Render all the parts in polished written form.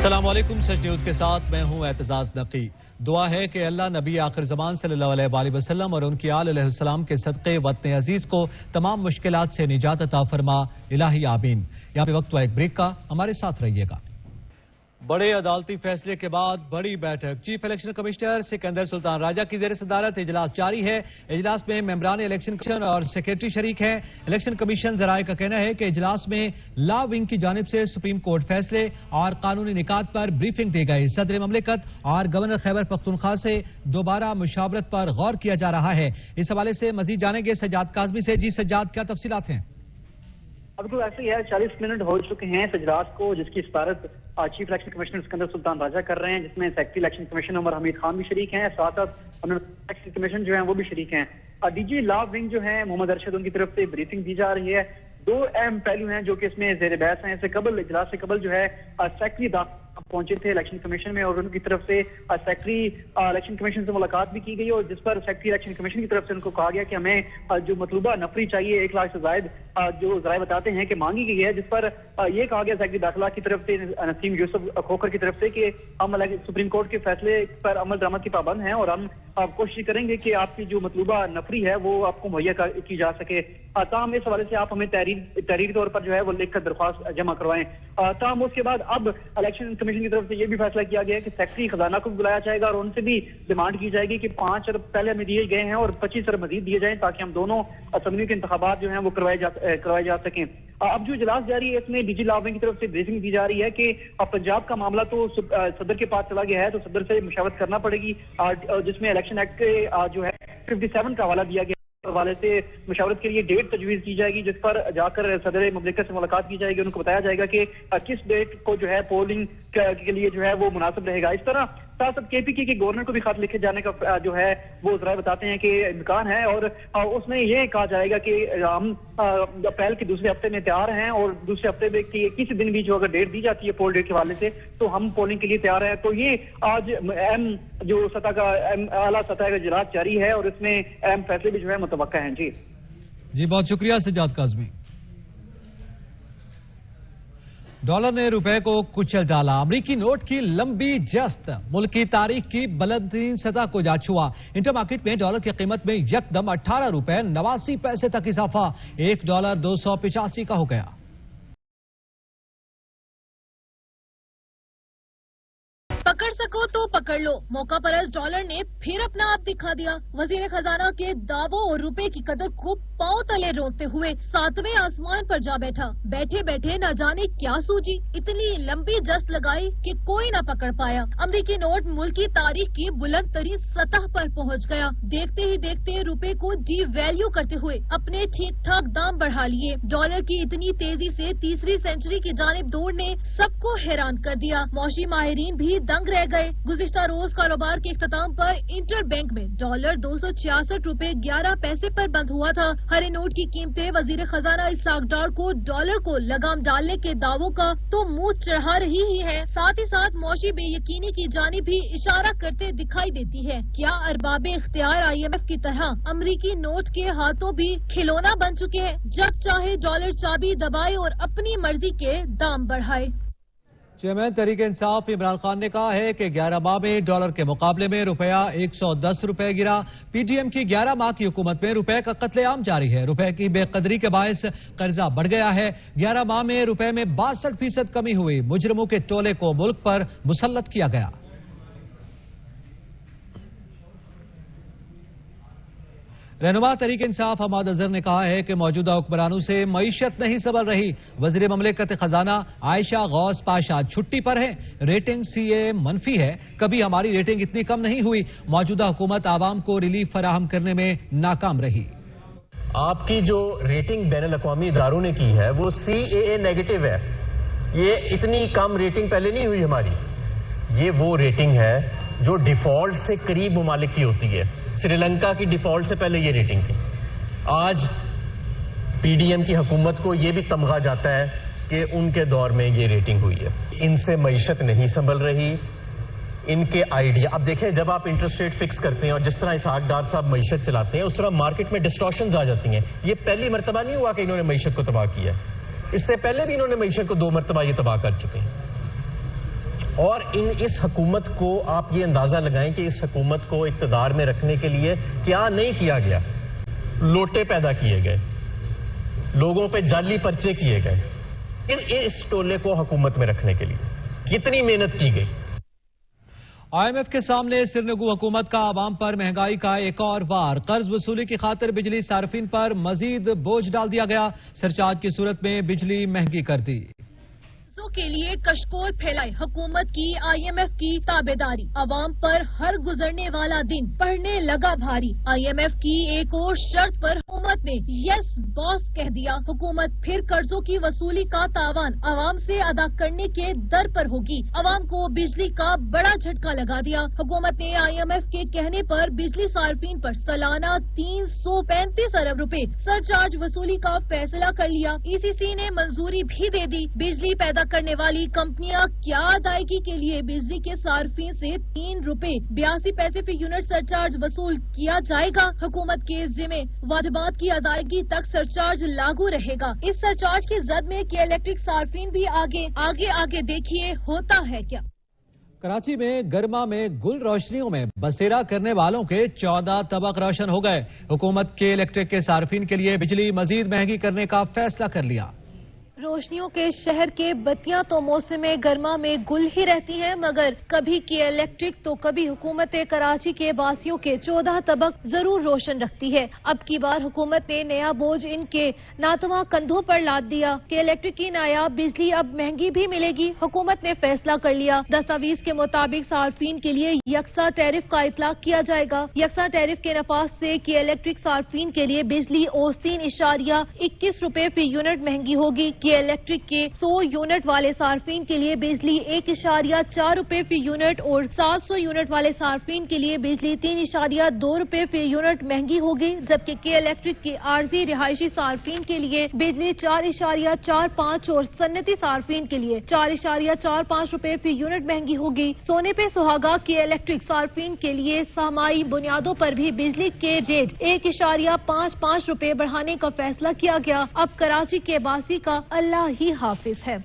السلام علیکم، سچ نیوز کے ساتھ میں ہوں اعتزاز نقی۔ دعا ہے کہ اللہ نبی آخر زمان صلی اللہ علیہ وآلہ وسلم اور ان کی آل علیہ السلام کے صدقے وطن عزیز کو تمام مشکلات سے نجات عطا فرما، الہی آمین۔ یہاں پہ وقت ہوا ایک بریک کا، ہمارے ساتھ رہیے گا۔ بڑے عدالتی فیصلے کے بعد بڑی بیٹھک، چیف الیکشن کمشنر سکندر سلطان راجہ کی زیر صدارت اجلاس جاری ہے۔ اجلاس میں ممبران الیکشن کمیشن اور سیکریٹری شریک ہیں۔ الیکشن کمیشن ذرائع کا کہنا ہے کہ اجلاس میں لا ونگ کی جانب سے سپریم کورٹ فیصلے اور قانونی نکات پر بریفنگ دی گئی۔ صدر مملکت اور گورنر خیبر پختونخوا سے دوبارہ مشاورت پر غور کیا جا رہا ہے۔ اس حوالے سے مزید جانیں گے سجاد کاظمی سے۔ جی سجاد، کیا تفصیلات ہیں؟ اب تو ایسے ہی ہے، 40 منٹ ہو چکے ہیں اس اجلاس کو، جس کی صدارت چیف الیکشن کمشنر سکندر سلطان راجہ کر رہے ہیں، جس میں سیکرٹری الیکشن کمیشن عمر حمید خان بھی شریک ہیں، ساتھ الیکشن کمیشن جو ہیں وہ بھی شریک ہیں۔ ڈی جی لا ونگ جو ہیں محمد ارشد، ان کی طرف سے بریفنگ دی جا رہی ہے۔ دو اہم پہلو ہیں جو کہ اس میں زیر بحث ہیں۔ اس سے قبل، اجلاس سے قبل جو ہے سیکرٹری پہنچے تھے الیکشن کمیشن میں، اور ان کی طرف سے سیکرٹری الیکشن کمیشن سے ملاقات بھی کی گئی، اور جس پر سیکرٹری الیکشن کمیشن کی طرف سے ان کو کہا گیا کہ ہمیں جو مطلوبہ نفری چاہیے 1 لاکھ سے زائد، جو ذرائع بتاتے ہیں کہ مانگی گئی ہے، جس پر یہ کہا گیا سیکرٹری داخلہ کی طرف سے نسیم یوسف کھوکھر کی طرف سے کہ ہم سپریم کورٹ کے فیصلے پر عمل درآمد کی پابند ہیں، اور ہم کوشش کریں گے کہ آپ کی جو مطلوبہ نفری ہے وہ آپ کو مہیا کی جا سکے۔ تاہم اس حوالے سے آپ ہمیں تحریری طور پر جو ہے وہ لکھ کر درخواست جمع کروائیں۔ تاہم اس کے بعد اب الیکشن کمیشن کی طرف سے یہ بھی فیصلہ کیا گیا ہے کہ سیکرٹری خزانہ کو بلایا جائے گا، اور ان سے بھی ڈیمانڈ کی جائے گی کہ 5 ارب پہلے ہمیں دیے گئے ہیں اور 25 ارب مزید دیے جائیں، تاکہ ہم دونوں اسمبلیوں کے انتخابات جو ہیں وہ کروائے جا سکیں۔ اب جو اجلاس جاری ہے، اس میں ڈی جی لا ونگ کی طرف سے بریفنگ دی جا رہی ہے کہ پنجاب کا معاملہ تو صدر کے پاس چلا گیا ہے، تو صدر سے مشاورت کرنا پڑے گی، جس میں الیکشن ایکٹ کے جو ہے 57 کا حوالہ دیا گیا حوالے سے مشاورت کے لیے ڈیٹ تجویز کی جائے گی، جس پر جا کر صدر مملکت سے ملاقات کی جائے گی، ان کو بتایا جائے گا کہ کس ڈیٹ کو جو ہے پولنگ کے لیے جو ہے وہ مناسب رہے گا۔ اس طرح ساتھ کے پی کے گورنر کو بھی خط لکھے جانے کا جو ہے وہ ذرائع بتاتے ہیں کہ امکان ہے، اور اس میں یہ کہا جائے گا کہ ہم اپریل کے دوسرے ہفتے میں تیار ہیں، اور دوسرے ہفتے میں کسی دن بھی جو اگر ڈیٹ دی جاتی ہے پول ڈیٹ کے حوالے سے تو ہم پولنگ کے لیے تیار ہیں۔ تو یہ آج اہم جو اعلیٰ سطح کا اجلاس جاری ہے، اور اس میں اہم فیصلے بھی جو ہے متوقع ہیں۔ جی بہت شکریہ سجاد کاظمی۔ ڈالر نے روپے کو کچل ڈالا، امریکی نوٹ کی لمبی جست ملک کی تاریخ کی بلندترین سطح کو جا چھوا۔ انٹر مارکیٹ میں ڈالر کی قیمت میں یکدم 18 روپے 89 پیسے تک اضافہ، $1 285 کا ہو گیا۔ پکڑ سکو تو پکڑ لو، موقع پرست ڈالر نے پھر اپنا آپ دکھا دیا۔ وزیر خزانہ کے دعووں اور روپے کی قدر کو پاؤں تلے روتے ہوئے 7ویں آسمان پر جا بیٹھا۔ بیٹھے بیٹھے نہ جانے کیا سوجی، اتنی لمبی جست لگائی کہ کوئی نہ پکڑ پایا۔ امریکی نوٹ ملک کی تاریخ کی بلند ترین سطح پر پہنچ گیا۔ دیکھتے ہی دیکھتے روپے کو ڈی ویلیو کرتے ہوئے اپنے ٹھیک ٹھاک دام بڑھا لیے۔ ڈالر کی اتنی تیزی سے تیسری سینچری کی جانب دوڑنے سب کو حیران کر دیا۔ معاشی ماہرین بھی دنگ رہ گئے۔ گزشتہ روز کاروبار کے اختتام پر انٹر بینک میں ڈالر 266 روپے 11 پیسے پر بند ہوا تھا۔ ہرے نوٹ کی قیمتیں وزیر خزانہ اسحاق ڈار کو ڈالر کو لگام ڈالنے کے دعووں کا تو منہ چڑھا رہی ہی ہے، ساتھ ہی ساتھ معاشی بے یقینی کی جانب بھی اشارہ کرتے دکھائی دیتی ہے۔ کیا ارباب اختیار IMF کی طرح امریکی نوٹ کے ہاتھوں بھی کھلونا بن چکے ہیں، جب چاہے ڈالر چابی دبائے اور اپنی مرضی کے دام بڑھائے؟ چیئرمین تحریک انصاف عمران خان نے کہا ہے کہ 11 ماہ میں ڈالر کے مقابلے میں روپیہ 110 روپے گرا۔ PDM کی 11 ماہ کی حکومت میں روپے کا قتل عام جاری ہے۔ روپے کی بے قدری کے باعث قرضہ بڑھ گیا ہے۔ 11 ماہ میں روپے میں 62% کمی ہوئی۔ مجرموں کے ٹولے کو ملک پر مسلط کیا گیا۔ رہنما تحریک انصاف حماد اظہر نے کہا ہے کہ موجودہ حکمرانوں سے معیشت نہیں سنبھل رہی۔ وزیر مملکت خزانہ عائشہ غوث پاشا چھٹی پر ہیں۔ ریٹنگ CA منفی ہے، کبھی ہماری ریٹنگ اتنی کم نہیں ہوئی۔ موجودہ حکومت عوام کو ریلیف فراہم کرنے میں ناکام رہی۔ آپ کی جو ریٹنگ بین الاقوامی اداروں نے کی ہے وہ CAA نیگیٹو ہے۔ یہ اتنی کم ریٹنگ پہلے نہیں ہوئی ہماری۔ یہ وہ ریٹنگ ہے جو ڈیفالٹ سے قریب ممالک کی ہوتی ہے۔ سری لنکا کی ڈیفالٹ سے پہلے یہ ریٹنگ تھی۔ آج PDM کی حکومت کو یہ بھی تمغہ جاتا ہے کہ ان کے دور میں یہ ریٹنگ ہوئی ہے۔ ان سے معیشت نہیں سنبھل رہی، ان کے آئیڈیا۔ اب دیکھیں، جب آپ انٹرسٹ ریٹ فکس کرتے ہیں اور جس طرح اسحاق ڈار صاحب معیشت چلاتے ہیں، اس طرح مارکیٹ میں ڈسٹورشنز آ جاتی ہیں۔ یہ پہلی مرتبہ نہیں ہوا کہ انہوں نے معیشت کو تباہ کیا، اس سے پہلے بھی انہوں نے معیشت کو 2 مرتبہ یہ تباہ کر چکے ہیں۔ اور اس حکومت کو آپ یہ اندازہ لگائیں کہ اس حکومت کو اقتدار میں رکھنے کے لیے کیا نہیں کیا گیا. لوٹے پیدا کیے گئے, لوگوں پہ جعلی پرچے کیے گئے. اس ٹولے کو حکومت میں رکھنے کے لیے کتنی محنت کی گئی. IMF کے سامنے سرنگو حکومت کا عوام پر مہنگائی کا ایک اور وار. قرض وصولی کی خاطر بجلی صارفین پر مزید بوجھ ڈال دیا گیا. سرچارج کی صورت میں بجلی مہنگی کر دی. کے لیے کشکول پھیلائی حکومت کی IMF کی تابعداری. عوام پر ہر گزرنے والا دن پڑھنے لگا بھاری. IMF کی ایک اور شرط پر حکومت نے یس باس کہہ دیا. حکومت پھر قرضوں کی وصولی کا تاوان عوام سے ادا کرنے کے در پر ہوگی. عوام کو بجلی کا بڑا جھٹکا لگا دیا. حکومت نے IMF کے کہنے پر بجلی صارفین پر سالانہ 335 ارب روپے سرچارج وصولی کا فیصلہ کر لیا. ECC نے منظوری بھی دے دی. بجلی پیدا کرنے والی کمپنیاں کیا ادائیگی کے لیے بجلی کے صارفین سے 3 روپے 82 پیسے فی یونٹ سرچارج وصول کیا جائے گا. حکومت کے ذمہ واجبات کی ادائیگی تک سرچارج لاگو رہے گا. اس سرچارج کی زد میں کہ الیکٹرک صارفین بھی آگے دیکھیے ہوتا ہے کیا. کراچی میں گرما میں گل روشنیوں میں بسیرا کرنے والوں کے 14 طبق روشن ہو گئے. حکومت کے الیکٹرک کے صارفین کے لیے بجلی مزید مہنگی کرنے کا فیصلہ کر لیا. روشنیوں کے شہر کے بتیاں تو موسم گرما میں گل ہی رہتی ہیں، مگر کبھی کی الیکٹرک تو کبھی حکومت کراچی کے باسیوں کے 14 طبق ضرور روشن رکھتی ہے. اب کی بار حکومت نے نیا بوجھ ان کے ناتواں کندھوں پر لاد دیا کہ الیکٹرک کی نایاب بجلی اب مہنگی بھی ملے گی. حکومت نے فیصلہ کر لیا. دستاویز کے مطابق صارفین کے لیے یکساں ٹیرف کا اطلاق کیا جائے گا. یکساں ٹیرف کے نفاذ سے کہ الیکٹرک صارفین کے لیے بجلی 3.21 روپے فی یونٹ مہنگی ہوگی. الیکٹرک کے 100 یونٹ والے صارفین کے لیے بجلی 1.4 روپے فی یونٹ اور 700 یونٹ والے صارفین کے لیے بجلی 3.2 روپے فی یونٹ مہنگی ہوگی، جبکہ کے الیکٹرک کے عارضی رہائشی صارفین کے لیے بجلی 4.45 اور صنعتی صارفین کے لیے 4.45 روپے فی یونٹ مہنگی ہوگی. سونے پہ سہاگا کے الیکٹرک صارفین کے لیے سہمائی بنیادوں پر بھی بجلی کے ریٹ 1.55 روپے بڑھانے کا فیصلہ کیا گیا. اب کراچی کے باسی کا اللہ ہی حافظ ہے.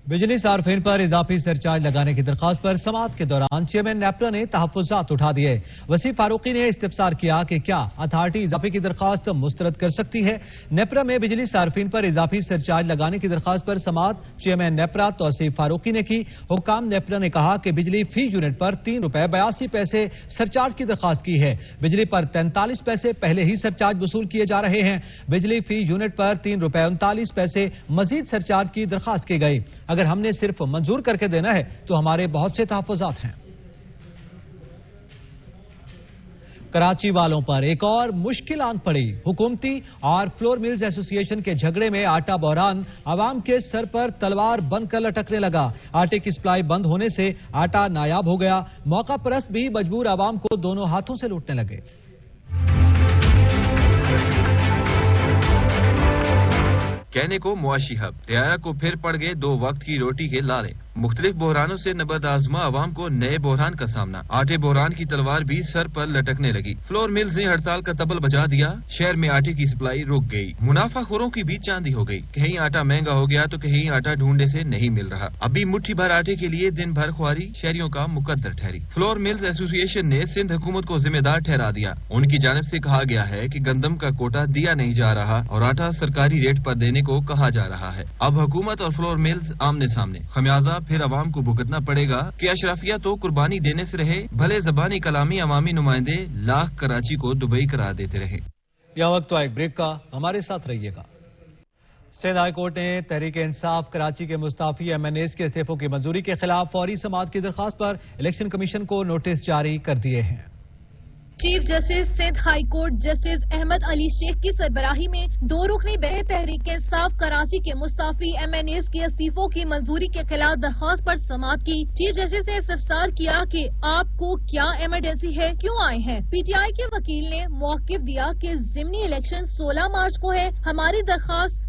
بجلی صارفین پر اضافی سرچارج لگانے کی درخواست پر سماعت کے دوران چیئرمین نیپرا نے تحفظات اٹھا دیے. وسیع فاروقی نے استفسار کیا کہ کیا اتھارٹی اضافے کی درخواست مسترد کر سکتی ہے. نیپرا میں بجلی صارفین پر اضافی سرچارج لگانے کی درخواست پر سماعت چیئرمین نیپرا توصیف فاروقی نے کی. حکام نیپرا نے کہا کہ بجلی فی یونٹ پر 3 روپے 82 پیسے سرچارج کی درخواست کی ہے. بجلی پر 43 پیسے پہلے ہی سرچارج وصول کیے جا رہے ہیں. بجلی فی یونٹ پر 3 روپے 39 پیسے مزید سرچارج کی درخواست کی گئی. اگر ہم نے صرف منظور کر کے دینا ہے تو ہمارے بہت سے تحفظات ہیں. کراچی والوں پر ایک اور مشکل آن پڑی. حکومتی اور فلور ملز ایسوسی ایشن کے جھگڑے میں آٹا بحران عوام کے سر پر تلوار بن کر لٹکنے لگا. آٹے کی سپلائی بند ہونے سے آٹا نایاب ہو گیا. موقع پرست بھی مجبور عوام کو دونوں ہاتھوں سے لوٹنے لگے. کہنے کو معاشی ہب، رعایا کو پھر پڑ گئے 2 وقت کی روٹی کے لالے. مختلف بحرانوں سے نبرد آزما عوام کو نئے بحران کا سامنا. آٹے بحران کی تلوار بھی سر پر لٹکنے لگی. فلور ملز نے ہڑتال کا تبل بجا دیا. شہر میں آٹے کی سپلائی رک گئی. منافع خوروں کی بھی چاندی ہو گئی. کہیں آٹا مہنگا ہو گیا تو کہیں آٹا ڈھونڈنے سے نہیں مل رہا. ابھی مٹھی بھر آٹے کے لیے دن بھر خواری شہریوں کا مقدر ٹھہری. فلور ملز ایسوسی ایشن نے سندھ حکومت کو ذمہ دار ٹھہرا دیا. ان کی جانب سے کہا گیا ہے کہ گندم کا کوٹا دیا نہیں جا رہا اور آٹا سرکاری ریٹ پر دینے کو کہا جا رہا ہے. اب حکومت اور فلور ملز آمنے سامنے. خمیازہ پھر عوام کو بھگتنا پڑے گا کہ اشرافیہ تو قربانی دینے سے رہے، بھلے زبانی کلامی عوامی نمائندے لاکھ کراچی کو دبئی قرار دیتے رہے. یہ وقت تو ایک بریک کا، ہمارے ساتھ رہیے گا. سندھ ہائی کورٹ نے تحریک انصاف کراچی کے مستعفی MNAs کے استعفوں کی منظوری کے خلاف فوری سماعت کی درخواست پر الیکشن کمیشن کو نوٹس جاری کر دیے ہیں. Chief justice Sindh high court justice Ahmed Ali Shaikh کی سربراہی میں 2 رکنی بینچ تحریک انصاف کراچی کے مستعفی MNAs کے استعفوں کی منظوری کے خلاف درخواست پر سماعت کی. چیف جسٹس نے استفسار کیا کہ آپ کو کیا ایمرجنسی ہے، کیوں آئے ہیں. PTI کے وکیل نے موقف دیا کہ ضمنی الیکشن 16 مارچ کو ہے. ہماری درخواست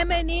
MNA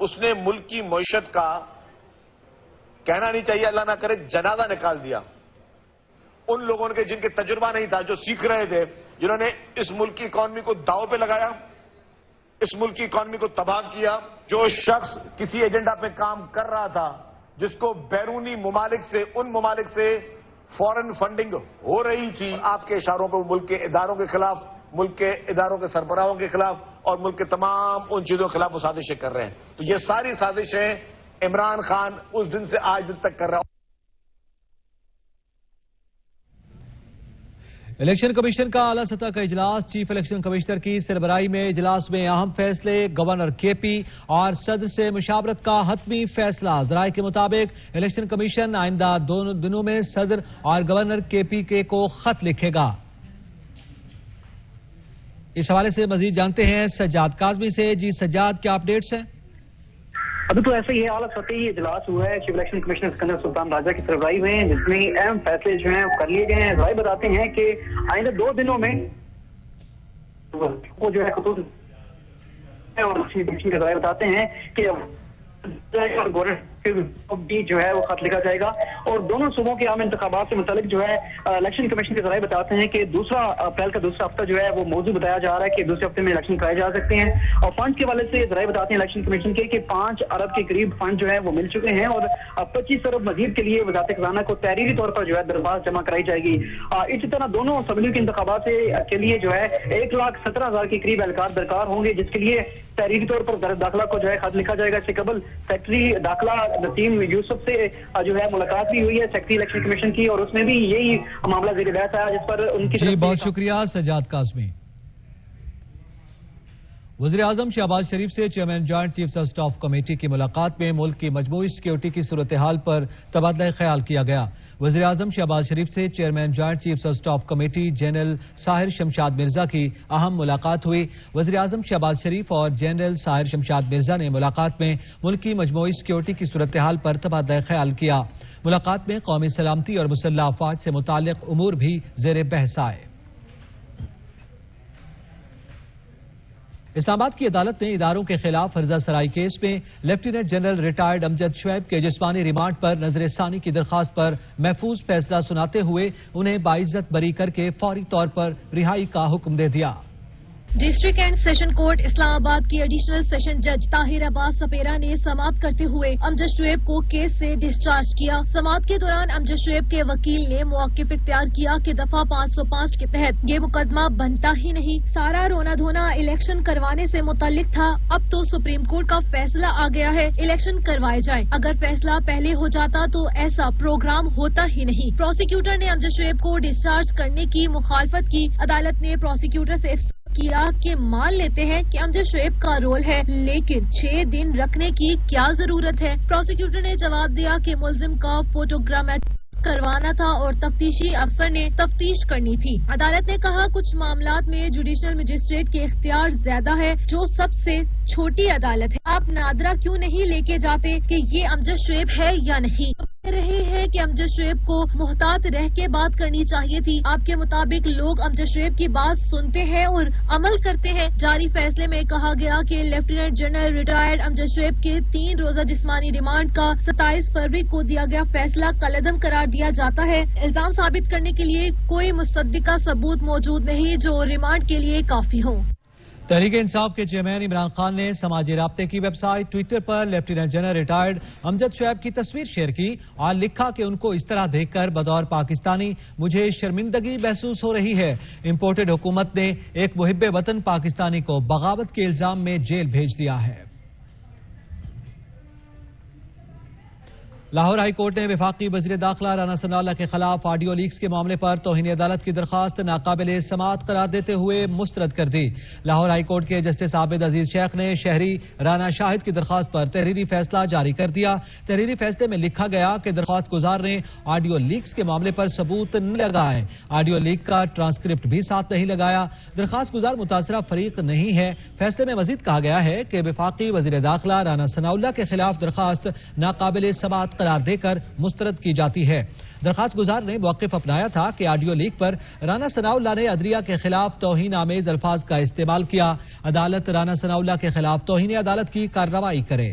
اس نے ملک کی معیشت کا کہنا نہیں چاہیے اللہ نہ کرے جنازہ نکال دیا. ان لوگوں کے جن کے تجربہ نہیں تھا, جو سیکھ رہے تھے, جنہوں نے اس ملک کی اکانومی کو داؤ پہ لگایا, اس ملک کی اکانومی کو تباہ کیا. جو شخص کسی ایجنڈا پہ کام کر رہا تھا, جس کو بیرونی ممالک سے, ان ممالک سے فورن فنڈنگ ہو رہی تھی, آپ کے اشاروں پہ ملک کے اداروں کے خلاف, ملک کے اداروں کے سربراہوں کے خلاف اور ملک کے تمام ان چیزوں کے خلاف وہ سازشیں کر رہے ہیں. تو یہ ساری سازشیں عمران خان اس دن سے آج دن تک کر رہا ہے. الیکشن کمیشن کا اعلیٰ سطح کا اجلاس, چیف الیکشن کمشنر کی سربراہی میں اجلاس میں اہم فیصلے, گورنر کے پی اور صدر سے مشاورت کا حتمی فیصلہ. ذرائع کے مطابق الیکشن کمیشن آئندہ دونوں دنوں میں صدر اور گورنر کے پی کے کو خط لکھے گا. اس حوالے سے مزید جانتے ہیں سجاد کاظمی سے. جی سجاد, کیا اپڈیٹس ہیں؟ ابھی تو ایسے ہی اعلیٰ سطحی اجلاس ہوا ہے چیف الیکشن کمشنر اسکندر سلطان راجہ کی سربراہی میں, جس میں اہم فیصلے جو ہیں کر لیے گئے ہیں. ذرائع بتاتے ہیں کہ آئندہ 2 دنوں میں وہ جو ہے خطوط ذرائع بتاتے ہیں کہ بھی جو ہے وہ خط لکھا جائے گا. اور دونوں صوبوں کے عام انتخابات سے متعلق جو ہے الیکشن کمیشن کے ذرائع بتاتے ہیں کہ 2 اپریل کا دوسرا ہفتہ جو ہے وہ موضوع بتایا جا رہا ہے کہ دوسرے ہفتے میں الیکشن کرائے جا سکتے ہیں. اور فنڈ کے حوالے سے ذرائع بتاتے ہیں الیکشن کمیشن کے کہ 5 ارب کے قریب فنڈ جو ہے وہ مل چکے ہیں اور 25 ارب مزید کے لیے وزارت خزانہ کو تحریری طور پر جو ہے درخواست جمع کرائی جائے گی. اسی طرح دونوں اسمبلیوں کے انتخابات کے لیے جو ہے 1,17,000 کے قریب اہلکار درکار ہوں گے, جس کے لیے تحریری طور پر داخلہ کو جو ہے خط لکھا جائے گا. اس سے قبل سیکرٹری داخلہ نسیم یوسف سے جو ہے ملاقات بھی ہوئی ہے سیکرٹری الیکشن کمیشن کی, اور اس میں بھی یہی معاملہ زیر بحث آیا, جس پر ان کی جی بہت شکریہ سجاد کاظمی. وزیر اعظم شہباز شریف سے chairman joint chief of staff committee کی ملاقات میں ملک کی مجموعی سیکیورٹی کی صورتحال پر تبادلہ خیال کیا گیا. وزیر اعظم شہباز شریف سے chairman joint chief of staff committee general Sahir Shamshad Mirza کی اہم ملاقات ہوئی. وزیر اعظم شہباز شریف اور جنرل ساحر شمشاد مرزا نے ملاقات میں ملک کی مجموعی سیکیورٹی کی صورتحال پر تبادلہ خیال کیا. ملاقات میں قومی سلامتی اور مسلح افواج سے متعلق امور بھی زیر بحث آئے. اسلام آباد کی عدالت نے اداروں کے خلاف فرضہ سرائی کیس میں لیفٹیننٹ جنرل ریٹائرڈ امجد شعیب کے جسمانی ریمانڈ پر نظر ثانی کی درخواست پر محفوظ فیصلہ سناتے ہوئے انہیں باعزت بری کر کے فوری طور پر رہائی کا حکم دے دیا. ڈسٹرکٹ اینڈ سیشن کورٹ اسلام آباد کی ایڈیشنل سیشن جج طاہر عباس سپیرا نے سماعت کرتے ہوئے امجد شعیب کو کیس سے ڈسچارج کیا. سماعت کے دوران امجد شعیب کے وکیل نے موقف اختیار کیا کہ دفعہ 505 کے تحت یہ مقدمہ بنتا ہی نہیں. سارا رونا دھونا الیکشن کروانے سے متعلق تھا, اب تو سپریم کورٹ کا فیصلہ آ گیا ہے, الیکشن کروائے جائیں. اگر فیصلہ پہلے ہو جاتا تو ایسا پروگرام ہوتا ہی نہیں. پروسیکیوٹر نے امجد شعیب کو ڈسچارج کرنے کی مخالفت کی. عدالت نے پروسیکیوٹر سے کیا کہ مان لیتے ہیں کہ امجد شعیب کا رول ہے, لیکن 6 دن رکھنے کی کیا ضرورت ہے. پروسیکیوٹر نے جواب دیا کہ ملزم کا فوٹوگرام کروانا تھا اور تفتیشی افسر نے تفتیش کرنی تھی. عدالت نے کہا کچھ معاملات میں جوڈیشنل مجسٹریٹ کے اختیار زیادہ ہے, جو سب سے چھوٹی عدالت ہے. آپ نادرا کیوں نہیں لے کے جاتے کہ یہ امجد شعیب ہے یا نہیں. رہے ہیں کہ امجد شعیب کو محتاط رہ کے بات کرنی چاہیے تھی. آپ کے مطابق لوگ امجد شعیب کی بات سنتے ہیں اور عمل کرتے ہیں. جاری فیصلے میں کہا گیا کہ لیفٹیننٹ جنرل ریٹائرڈ امجد شعیب کے 3 روزہ جسمانی ریمانڈ کا 27 فروری کو دیا گیا فیصلہ کالعدم قرار دیا جاتا ہے. الزام ثابت کرنے کے لیے کوئی مصدقہ ثبوت موجود نہیں جو ریمانڈ کے لیے کافی ہو. تحریک انصاف کے چیئرمین عمران خان نے سماجی رابطے کی ویب سائٹ ٹویٹر پر لیفٹیننٹ جنرل ریٹائرڈ امجد شعیب کی تصویر شیئر کی اور لکھا کہ ان کو اس طرح دیکھ کر بطور پاکستانی مجھے شرمندگی محسوس ہو رہی ہے. امپورٹڈ حکومت نے ایک محب وطن پاکستانی کو بغاوت کے الزام میں جیل بھیج دیا ہے. لاہور ہائی کورٹ نے وفاقی وزیر داخلہ رانا ثناء اللہ کے خلاف آڈیو لیکس کے معاملے پر توہین عدالت کی درخواست ناقابل سماعت قرار دیتے ہوئے مسترد کر دی. لاہور ہائی کورٹ کے جسٹس عابد عزیز شیخ نے شہری رانا شاہد کی درخواست پر تحریری فیصلہ جاری کر دیا. تحریری فیصلے میں لکھا گیا کہ درخواست گزار نے آڈیو لیکس کے معاملے پر ثبوت نہیں لگائے, آڈیو لیک کا ٹرانسکرپٹ بھی ساتھ نہیں لگایا. درخواست گزار متاثرہ فریق نہیں ہے. فیصلے میں مزید کہا گیا ہے کہ وفاقی وزیر داخلہ رانا ثناء اللہ کے خلاف درخواست ناقابل سماعت قرار دے کر مسترد کی جاتی ہے. درخواست گزار نے موقف اپنایا تھا کہ آڈیو لیک پر رانا ثناء اللہ نے عدلیہ کے خلاف توہین آمیز الفاظ کا استعمال کیا. عدالت رانا ثناء اللہ کے خلاف توہین عدالت کی کارروائی کرے.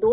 2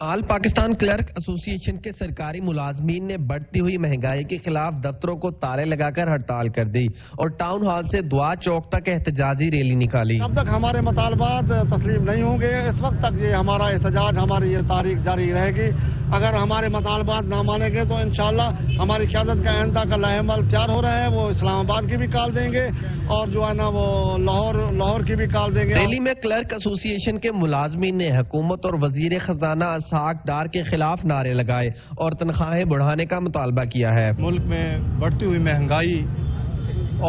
آل پاکستان کلرک ایسوسی ایشن کے سرکاری ملازمین نے بڑھتی ہوئی مہنگائی کے خلاف دفتروں کو تالے لگا کر ہڑتال کر دی اور ٹاؤن ہال سے دعا چوک تک احتجاجی ریلی نکالی. جب تک ہمارے مطالبات تسلیم نہیں ہوں گے اس وقت تک یہ ہمارا احتجاج، ہماری یہ تاریخ جاری رہے گی. اگر ہمارے مطالبات نہ مانیں گے تو انشاءاللہ ہماری قیادت کا آئندہ کا لائحہ عمل تیار ہو رہا ہے، وہ اسلام آباد کی بھی کال دیں گے اور جو ہے نا وہ لاہور کی بھی کال دیں گے. ریلی میں کلرک ایسوسی ایشن کے ملازمین نے حکومت اور وزیر خزانہ اسحاق ڈار کے خلاف نعرے لگائے اور تنخواہیں بڑھانے کا مطالبہ کیا ہے. ملک میں بڑھتی ہوئی مہنگائی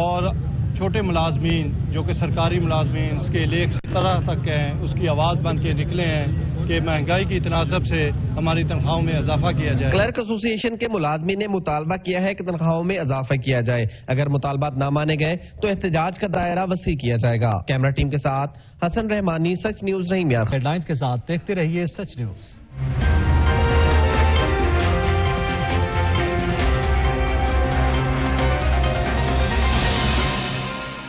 اور چھوٹے ملازمین جو کہ سرکاری ملازمین اس کے لیے اس طرح تک ہیں، اس کی آواز بن کے نکلے ہیں کہ مہنگائی کی تناسب سے ہماری تنخواہوں میں اضافہ کیا جائے. کلرک ایسوسی ایشن کے ملازمین نے مطالبہ کیا ہے کہ تنخواہوں میں اضافہ کیا جائے. اگر مطالبات نہ مانے گئے تو احتجاج کا دائرہ وسیع کیا جائے گا. کیمرہ ٹیم کے ساتھ حسن رحمانی، سچ نیوز، رحیم یار. ہیڈ لائنز کے ساتھ دیکھتے رہیے سچ نیوز.